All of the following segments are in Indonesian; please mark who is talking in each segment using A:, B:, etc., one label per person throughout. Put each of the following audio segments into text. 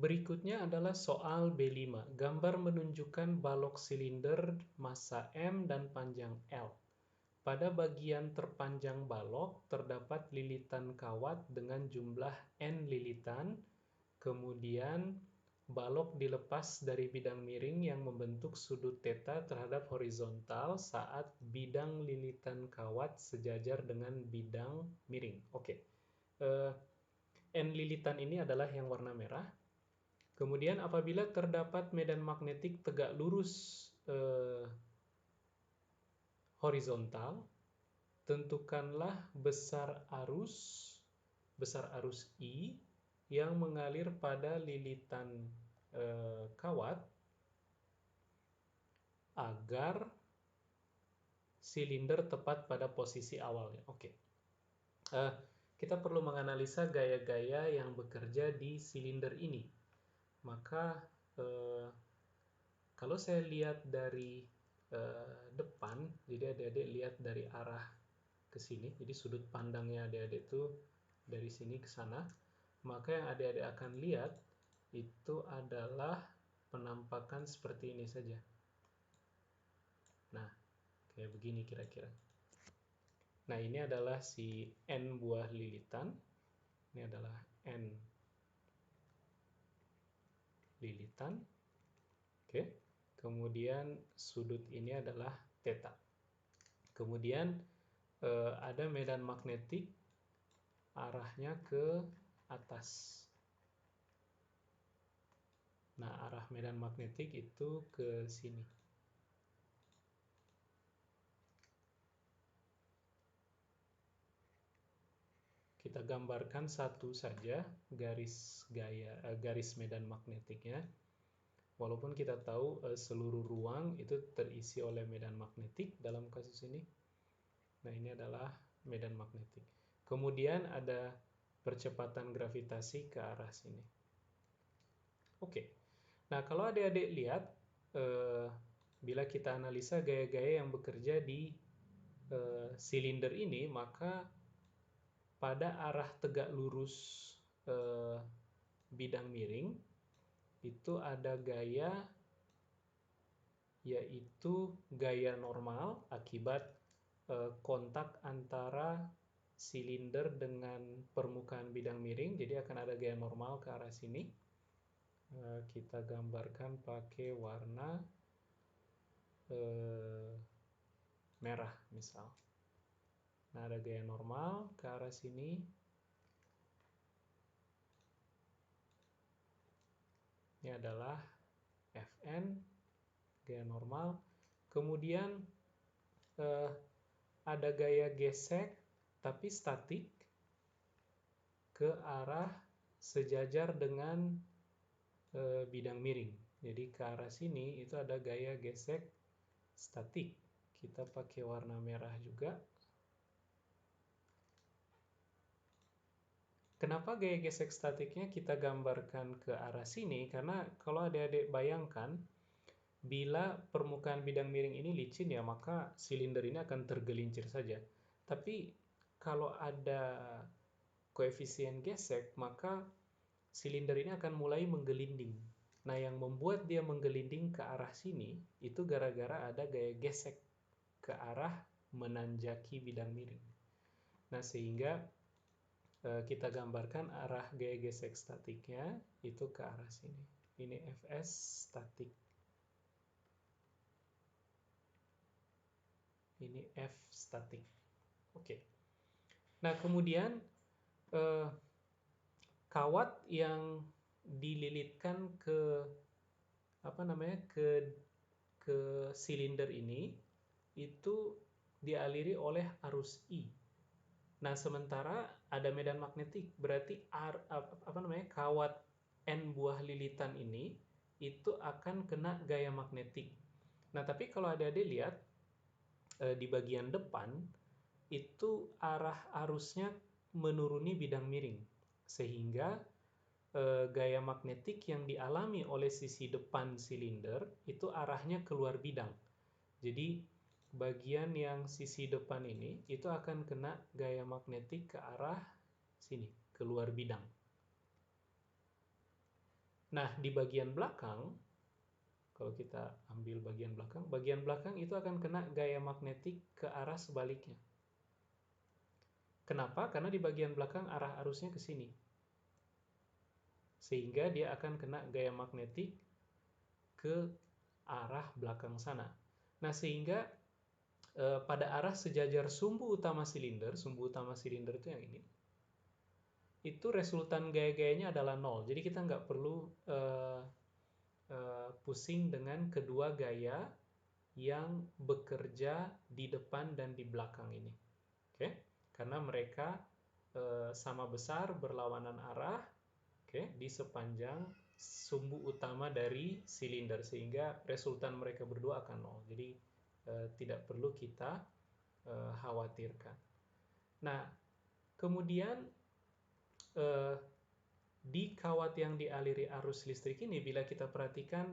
A: Berikutnya adalah soal B5. Gambar menunjukkan balok silinder massa M dan panjang L. Pada bagian terpanjang balok terdapat lilitan kawat dengan jumlah N lilitan. Kemudian balok dilepas dari bidang miring yang membentuk sudut theta terhadap horizontal saat bidang lilitan kawat sejajar dengan bidang miring. Oke. N lilitan ini adalah yang warna merah. Kemudian apabila terdapat medan magnetik tegak lurus horizontal, tentukanlah besar arus I yang mengalir pada lilitan kawat agar silinder tepat pada posisi awalnya. Oke. Kita perlu menganalisa gaya-gaya yang bekerja di silinder ini. Maka kalau saya lihat dari depan, jadi adik-adik lihat dari arah ke sini, jadi sudut pandangnya adik-adik itu dari sini ke sana, maka yang adik-adik akan lihat itu adalah penampakan seperti ini saja. Nah, kayak begini kira-kira. Nah, ini adalah si N buah lilitan. Ini adalah N lilitan. Oke. Kemudian sudut ini adalah theta. Kemudian ada medan magnetik arahnya ke atas. Nah, arah medan magnetik itu ke sini. Kita gambarkan satu saja garis medan magnetiknya. Walaupun kita tahu seluruh ruang itu terisi oleh medan magnetik dalam kasus ini. Nah, ini adalah medan magnetik. Kemudian ada percepatan gravitasi ke arah sini. Oke. Nah, kalau adik-adik lihat, bila kita analisa gaya-gaya yang bekerja di silinder ini, maka pada arah tegak lurus bidang miring, itu ada gaya, yaitu gaya normal akibat kontak antara silinder dengan permukaan bidang miring. Jadi akan ada gaya normal ke arah sini. Kita gambarkan pakai warna merah misal. Nah, ada gaya normal ke arah sini. Ini adalah Fn, gaya normal. Kemudian ada gaya gesek tapi statik ke arah sejajar dengan bidang miring. Jadi ke arah sini itu ada gaya gesek statik. Kita pakai warna merah juga. Kenapa gaya gesek statiknya kita gambarkan ke arah sini? Karena kalau adik-adik bayangkan, bila permukaan bidang miring ini licin ya, maka silinder ini akan tergelincir saja. Tapi kalau ada koefisien gesek, maka silinder ini akan mulai menggelinding. Nah, yang membuat dia menggelinding ke arah sini, itu gara-gara ada gaya gesek ke arah menanjaki bidang miring. Nah, sehingga kita gambarkan arah gaya gesek statiknya itu ke arah sini. Ini Fs statik. Ini F statik. Oke. Nah, kemudian kawat yang dililitkan ke ke silinder ini itu dialiri oleh arus I. Nah, sementara ada medan magnetik, berarti kawat N buah lilitan ini itu akan kena gaya magnetik. Nah, tapi kalau adik-adik lihat di bagian depan itu arah arusnya menuruni bidang miring, sehingga gaya magnetik yang dialami oleh sisi depan silinder itu arahnya keluar bidang. Jadi bagian yang sisi depan ini itu akan kena gaya magnetik ke arah sini, keluar bidang. Nah, di bagian belakang, kalau kita ambil bagian belakang itu akan kena gaya magnetik ke arah sebaliknya. Kenapa? Karena di bagian belakang arah arusnya ke sini. Sehingga dia akan kena gaya magnetik ke arah belakang sana. Nah, sehingga pada arah sejajar sumbu utama silinder itu yang ini, itu resultan gaya-gayanya adalah 0. Jadi kita nggak perlu pusing dengan kedua gaya yang bekerja di depan dan di belakang ini. Oke? Karena mereka sama besar berlawanan arah, oke, di sepanjang sumbu utama dari silinder, sehingga resultan mereka berdua akan 0. Jadi tidak perlu kita khawatirkan. Nah, kemudian di kawat yang dialiri arus listrik ini, bila kita perhatikan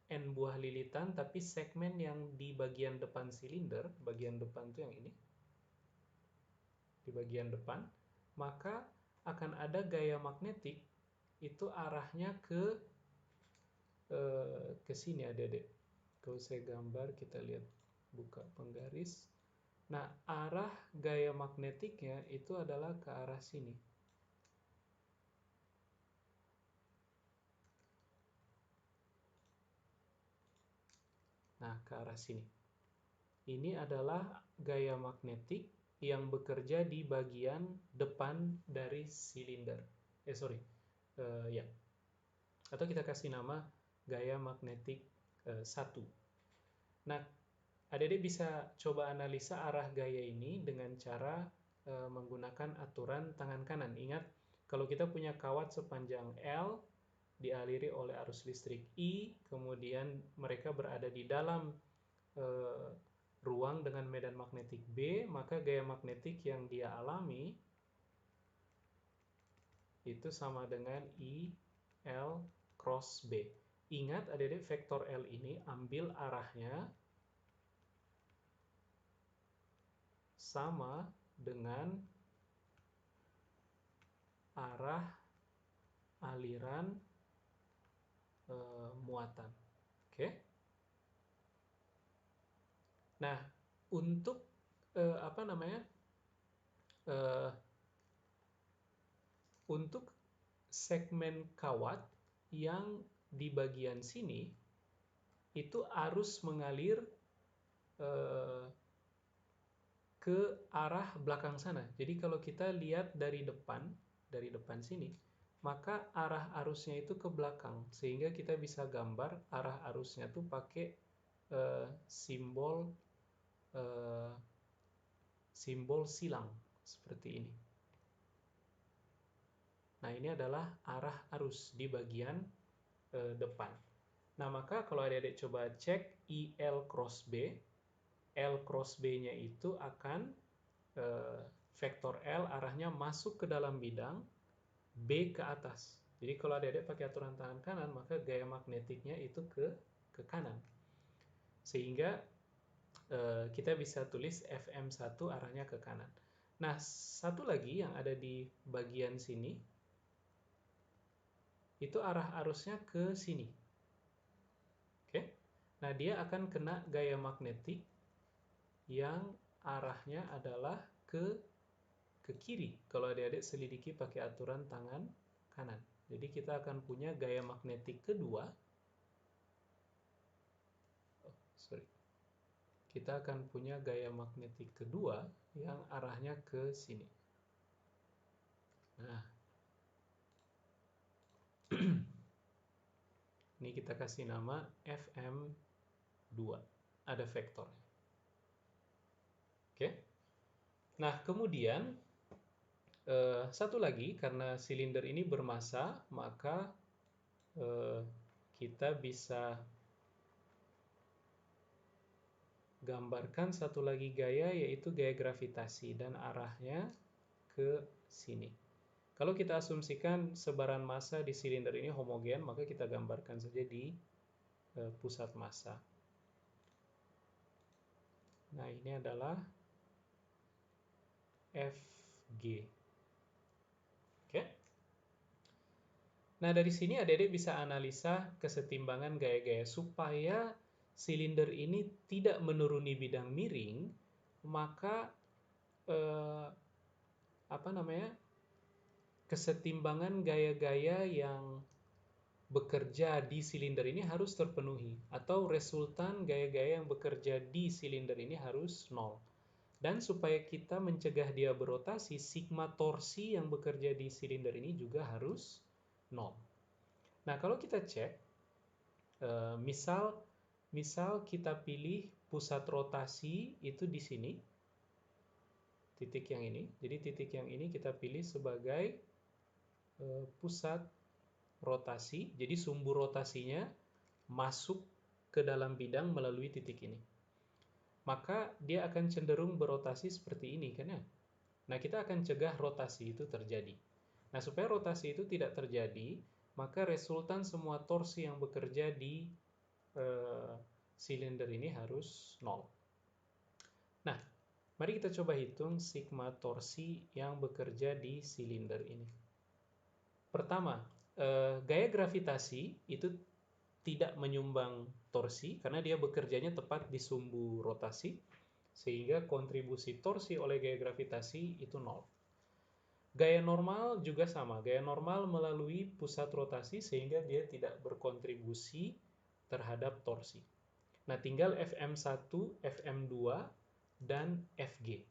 A: N buah lilitan, tapi segmen yang di bagian depan silinder, bagian depan itu yang ini, di bagian depan, maka akan ada gaya magnetik itu arahnya ke sini, adik-adik. Kalau saya gambar, kita lihat, buka penggaris. Nah, arah gaya magnetiknya itu adalah ke arah sini. Nah, ke arah sini. Ini adalah gaya magnetik yang bekerja di bagian depan dari silinder. Ya. Atau kita kasih nama gaya magnetik 1. Nah, adik-adik bisa coba analisa arah gaya ini dengan cara menggunakan aturan tangan kanan. Ingat, kalau kita punya kawat sepanjang L, dialiri oleh arus listrik I, kemudian mereka berada di dalam ruang dengan medan magnetik B, maka gaya magnetik yang dia alami itu sama dengan I L cross B. Ingat, adik-adik, vektor L ini ambil arahnya sama dengan arah aliran muatan. Oke? Nah, untuk untuk segmen kawat yang di bagian sini itu arus mengalir ke arah belakang sana. Jadi kalau kita lihat dari depan sini, maka arah arusnya itu ke belakang, sehingga kita bisa gambar arah arusnya tuh pakai simbol silang seperti ini. Nah, ini adalah arah arus di bagian depan. Nah, maka kalau adik-adik coba cek IL cross B, L cross B-nya itu akan vektor L arahnya masuk ke dalam bidang, B ke atas. Jadi kalau adik-adik pakai aturan tangan kanan, maka gaya magnetiknya itu ke kanan. Sehingga kita bisa tulis FM1 arahnya ke kanan. Nah, satu lagi yang ada di bagian sini, itu arah arusnya ke sini. Oke? Nah, dia akan kena gaya magnetik yang arahnya adalah ke kiri, kalau adik-adik selidiki pakai aturan tangan kanan. Jadi kita akan punya gaya magnetik kedua. Kita akan punya gaya magnetik kedua yang arahnya ke sini. Nah, ini kita kasih nama FM2. Ada vektornya. Oke. Nah, kemudian satu lagi, karena silinder ini bermassa, maka kita bisa gambarkan satu lagi gaya, yaitu gaya gravitasi, dan arahnya ke sini. Kalau kita asumsikan sebaran massa di silinder ini homogen, maka kita gambarkan saja di pusat massa. Nah, ini adalah FG. Oke. Nah, dari sini adik-adik bisa analisa kesetimbangan gaya-gaya supaya silinder ini tidak menuruni bidang miring, maka eh, apa namanya? Kesetimbangan gaya-gaya yang bekerja di silinder ini harus terpenuhi, atau resultan gaya-gaya yang bekerja di silinder ini harus nol. Dan supaya kita mencegah dia berotasi, sigma torsi yang bekerja di silinder ini juga harus nol. Nah, kalau kita cek, misal kita pilih pusat rotasi itu di sini, titik yang ini. Jadi titik yang ini kita pilih sebagai pusat rotasi. Jadi sumbu rotasinya masuk ke dalam bidang melalui titik ini. Maka dia akan cenderung berotasi seperti ini kan ya. Nah, kita akan cegah rotasi itu terjadi. Nah, supaya rotasi itu tidak terjadi, maka resultan semua torsi yang bekerja di silinder ini harus nol. Nah, mari kita coba hitung sigma torsi yang bekerja di silinder ini. Pertama, gaya gravitasi itu tidak menyumbang torsi karena dia bekerjanya tepat di sumbu rotasi, sehingga kontribusi torsi oleh gaya gravitasi itu nol. Gaya normal juga sama, gaya normal melalui pusat rotasi sehingga dia tidak berkontribusi terhadap torsi. Nah, tinggal Fm1, Fm2, dan Fg.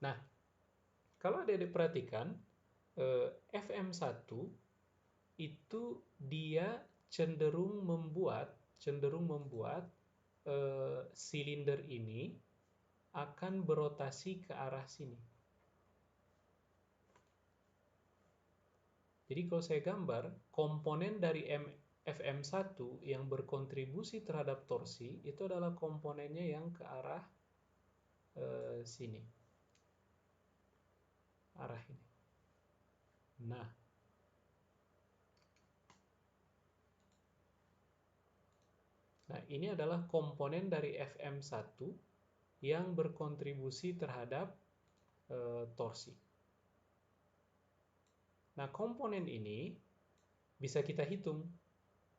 A: Nah, kalau adik-adik perhatikan, Fm1 itu dia cenderung membuat silinder ini akan berotasi ke arah sini. Jadi kalau saya gambar, komponen dari Fm1 yang berkontribusi terhadap torsi itu adalah komponennya yang ke arah sini. Arah ini. Nah, ini adalah komponen dari Fm1 yang berkontribusi terhadap torsi. Nah, komponen ini bisa kita hitung.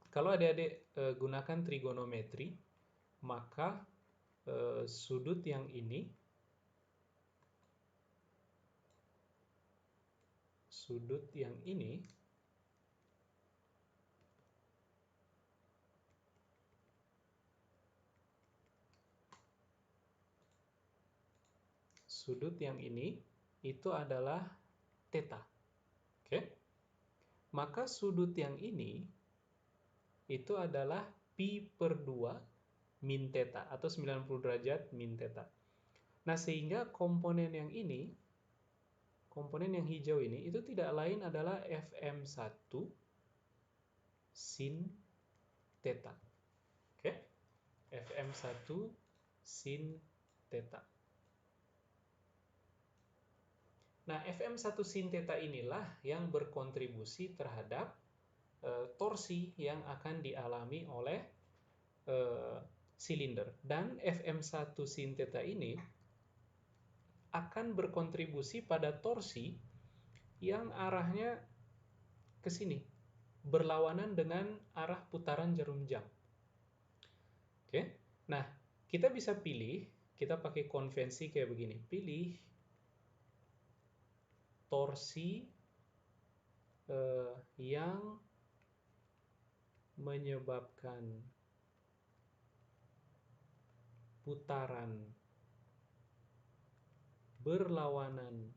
A: Kalau adik-adik gunakan trigonometri, maka sudut yang ini, itu adalah theta. Oke? Maka sudut yang ini itu adalah pi per 2 min theta atau 90 derajat min theta. Nah, sehingga komponen yang ini, komponen yang hijau ini itu tidak lain adalah Fm1 sin theta. Oke? Fm1 sin theta. Nah, Fm1 sin theta inilah yang berkontribusi terhadap torsi yang akan dialami oleh silinder. Dan Fm1 sin theta ini akan berkontribusi pada torsi yang arahnya ke sini, berlawanan dengan arah putaran jarum jam. Oke? Nah, kita bisa pilih, kita pakai konvensi kayak begini. Pilih torsi yang menyebabkan putaran berlawanan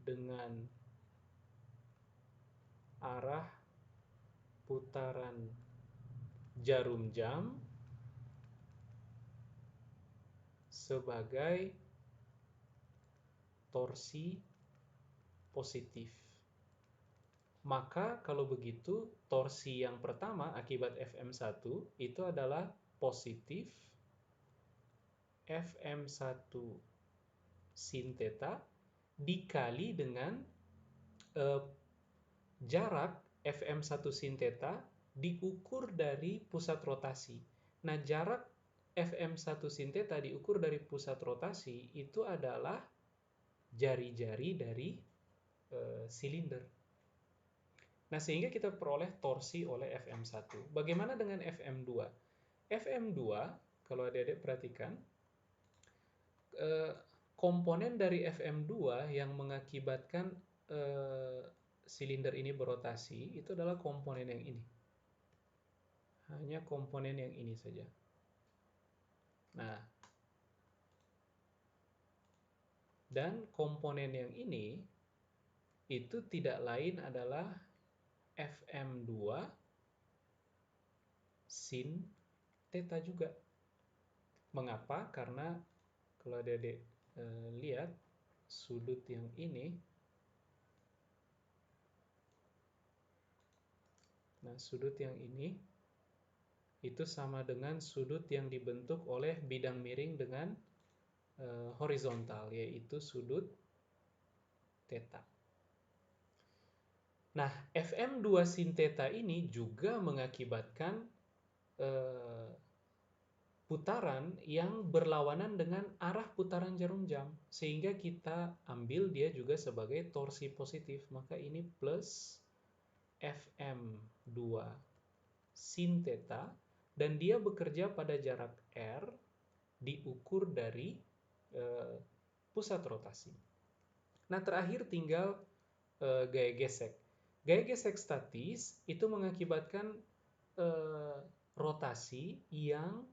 A: dengan arah putaran jarum jam sebagai torsi positif. Maka kalau begitu, torsi yang pertama akibat Fm1 itu adalah positif Fm1 sin theta dikali dengan jarak Fm1 sin theta diukur dari pusat rotasi. Nah, jarak Fm1 sin theta diukur dari pusat rotasi itu adalah jari-jari dari silinder. Nah, sehingga kita peroleh torsi oleh Fm1. Bagaimana dengan Fm2? Fm2, kalau adik-adik perhatikan, komponen dari Fm2 yang mengakibatkan silinder ini berotasi itu adalah komponen yang ini. Hanya komponen yang ini saja. Nah, dan komponen yang ini itu tidak lain adalah Fm2 sin theta juga. Mengapa? Karena kalau adik-adik lihat sudut yang ini, nah sudut yang ini itu sama dengan sudut yang dibentuk oleh bidang miring dengan horizontal, yaitu sudut theta. Nah, Fm2 sin theta ini juga mengakibatkan putaran yang berlawanan dengan arah putaran jarum jam, sehingga kita ambil dia juga sebagai torsi positif. Maka ini plus Fm2 sin theta, dan dia bekerja pada jarak R diukur dari pusat rotasi. Nah, terakhir tinggal gaya gesek. Gaya gesek statis itu mengakibatkan rotasi yang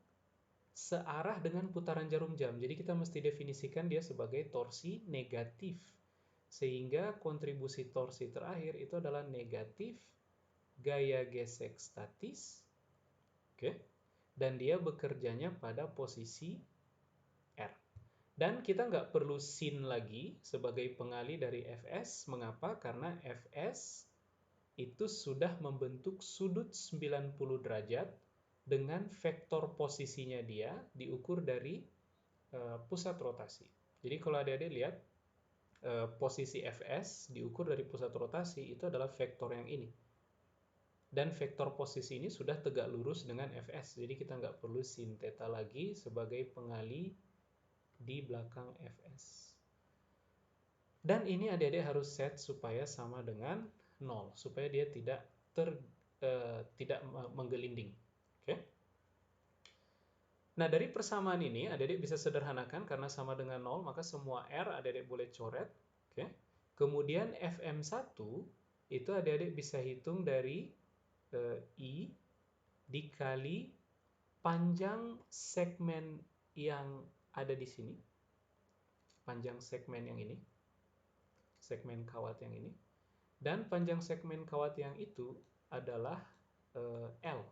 A: searah dengan putaran jarum jam. Jadi kita mesti definisikan dia sebagai torsi negatif. Sehingga kontribusi torsi terakhir itu adalah negatif gaya gesek statis. Oke. Dan dia bekerjanya pada posisi R. Dan kita nggak perlu sin lagi sebagai pengali dari Fs. Mengapa? Karena Fs itu sudah membentuk sudut 90 derajat dengan vektor posisinya dia diukur dari pusat rotasi. Jadi kalau adik-adik lihat posisi Fs diukur dari pusat rotasi itu adalah vektor yang ini. Dan vektor posisi ini sudah tegak lurus dengan Fs. Jadi kita nggak perlu sin theta lagi sebagai pengali di belakang Fs. Dan ini adik-adik harus set supaya sama dengan 0, supaya dia tidak menggelinding. Oke? Nah, dari persamaan ini adik-adik bisa sederhanakan karena sama dengan 0, maka semua R adik-adik boleh coret. Oke? Kemudian Fm1 itu adik-adik bisa hitung dari I dikali panjang segmen yang ada di sini. Panjang segmen yang ini. Segmen kawat yang ini. Dan panjang segmen kawat yang itu adalah L.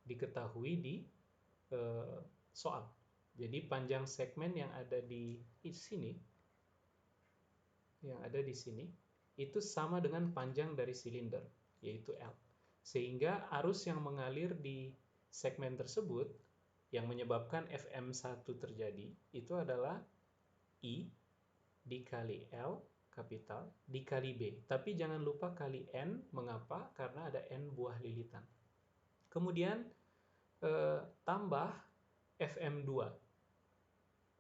A: Diketahui di soal. Jadi panjang segmen yang ada di sini, itu sama dengan panjang dari silinder, yaitu L. Sehingga arus yang mengalir di segmen tersebut yang menyebabkan Fm1 terjadi itu adalah I dikali L kapital dikali B. Tapi jangan lupa kali N. Mengapa? Karena ada N buah lilitan. Kemudian tambah Fm2.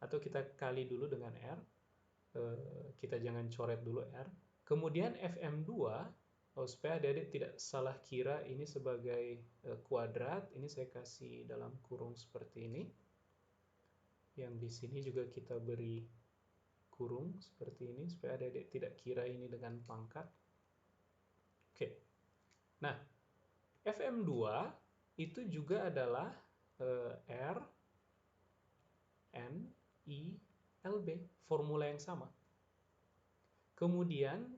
A: Atau kita kali dulu dengan R. Kita jangan coret dulu R. Kemudian Fm2, supaya adik-adik tidak salah kira ini sebagai kuadrat, ini saya kasih dalam kurung seperti ini. Yang di sini juga kita beri kurung seperti ini supaya adik-adik tidak kira ini dengan pangkat. Oke. Nah, Fm2 itu juga adalah R N I L B, formula yang sama. Kemudian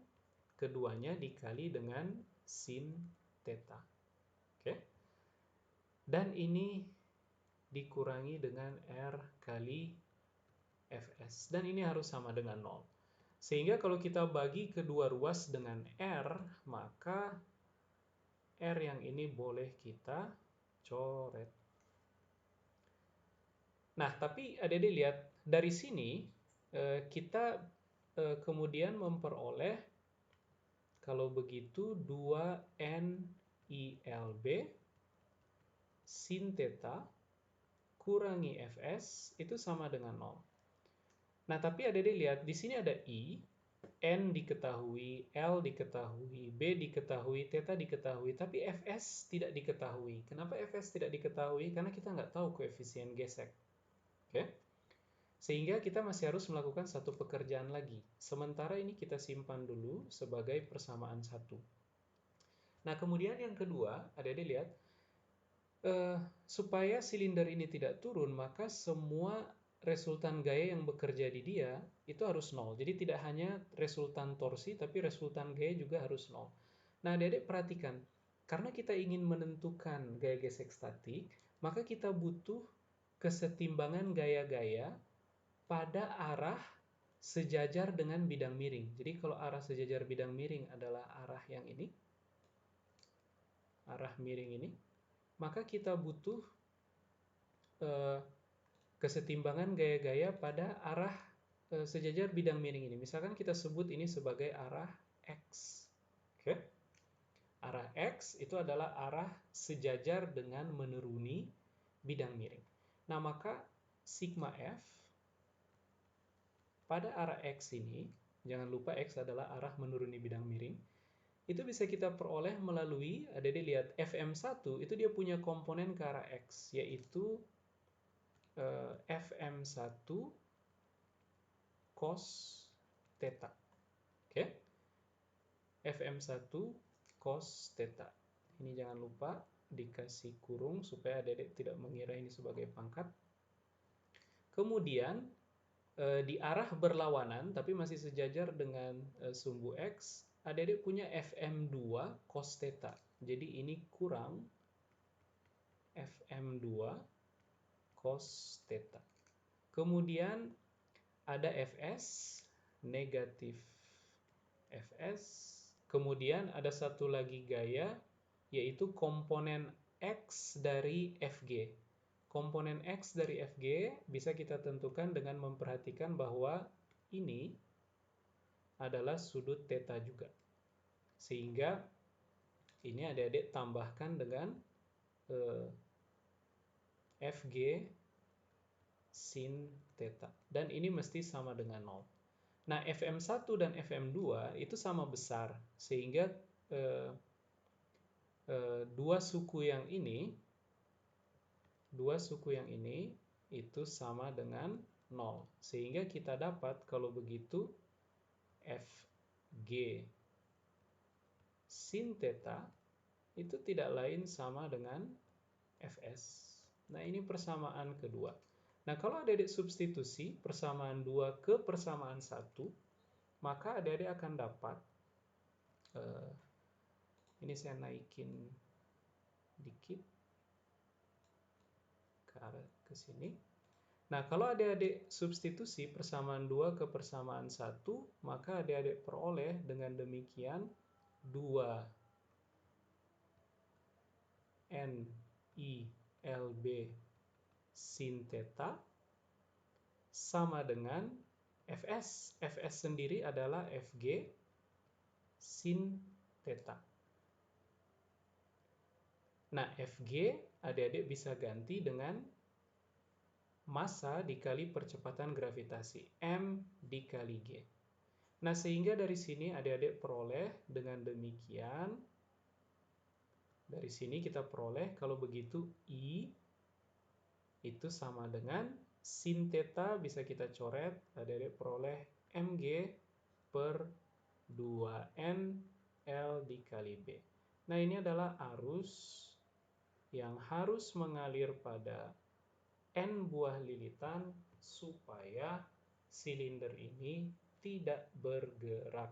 A: keduanya dikali dengan sin theta. Oke. Dan ini dikurangi dengan R kali Fs. Dan ini harus sama dengan 0. Sehingga kalau kita bagi kedua ruas dengan R, maka R yang ini boleh kita coret. Nah, tapi adik-adik lihat, dari sini kita kemudian memperoleh, kalau begitu, 2NILB sin theta kurangi Fs itu sama dengan 0. Nah, tapi adik-adik lihat, di sini ada I, N diketahui, L diketahui, B diketahui, theta diketahui, tapi Fs tidak diketahui. Kenapa Fs tidak diketahui? Karena kita nggak tahu koefisien gesek. Oke? Sehingga kita masih harus melakukan satu pekerjaan lagi. Sementara ini kita simpan dulu sebagai persamaan satu. Nah, kemudian yang kedua, adik-adik lihat, supaya silinder ini tidak turun, maka semua resultan gaya yang bekerja di dia itu harus nol. Jadi tidak hanya resultan torsi, tapi resultan gaya juga harus nol. Nah, adik-adik perhatikan, karena kita ingin menentukan gaya gesek statik, maka kita butuh kesetimbangan gaya-gaya pada arah sejajar dengan bidang miring. Jadi kalau arah sejajar bidang miring adalah arah yang ini, arah miring ini, maka kita butuh kesetimbangan gaya-gaya pada arah sejajar bidang miring ini. Misalkan kita sebut ini sebagai arah X. Oke? Arah X itu adalah arah sejajar dengan menuruni bidang miring. Nah, maka sigma F pada arah X ini, jangan lupa X adalah arah menuruni bidang miring, itu bisa kita peroleh melalui, ada dilihat Fm1 itu dia punya komponen ke arah X, yaitu Fm1 cos theta. Oke? Fm1 cos theta. Ini jangan lupa dikasih kurung supaya adik-adik tidak mengira ini sebagai pangkat. Kemudian di arah berlawanan tapi masih sejajar dengan sumbu X, adik-adik punya Fm2 cos theta. Jadi ini kurang Fm2 cos theta. Kemudian ada Fs, negatif Fs. Kemudian ada satu lagi gaya, yaitu komponen X dari Fg. Komponen X dari Fg bisa kita tentukan dengan memperhatikan bahwa ini adalah sudut theta juga. Sehingga ini adik-adik tambahkan dengan Fg sin theta. Dan ini mesti sama dengan 0. Nah, Fm1 dan Fm2 itu sama besar. Sehingga dua suku yang ini itu sama dengan 0. Sehingga kita dapat kalau begitu Fg sin theta itu tidak lain sama dengan Fs. Nah, ini persamaan kedua. Nah, kalau adik-adik substitusi persamaan 2 ke persamaan 1, maka adik-adik akan dapat, ini saya naikin dikit ke arah ke sini. Nah, kalau adik-adik substitusi persamaan 2 ke persamaan 1, maka adik-adik peroleh dengan demikian 2 NILB sin theta sama dengan Fs. Fs sendiri adalah Fg sin theta. Nah, Fg adik-adik bisa ganti dengan massa dikali percepatan gravitasi, M dikali G. Nah, sehingga dari sini adik-adik peroleh dengan demikian, dari sini kita peroleh kalau begitu I itu sama dengan sin theta, bisa kita coret, adik-adik peroleh Mg per 2N L dikali B. Nah, ini adalah arus yang harus mengalir pada N buah lilitan supaya silinder ini tidak bergerak.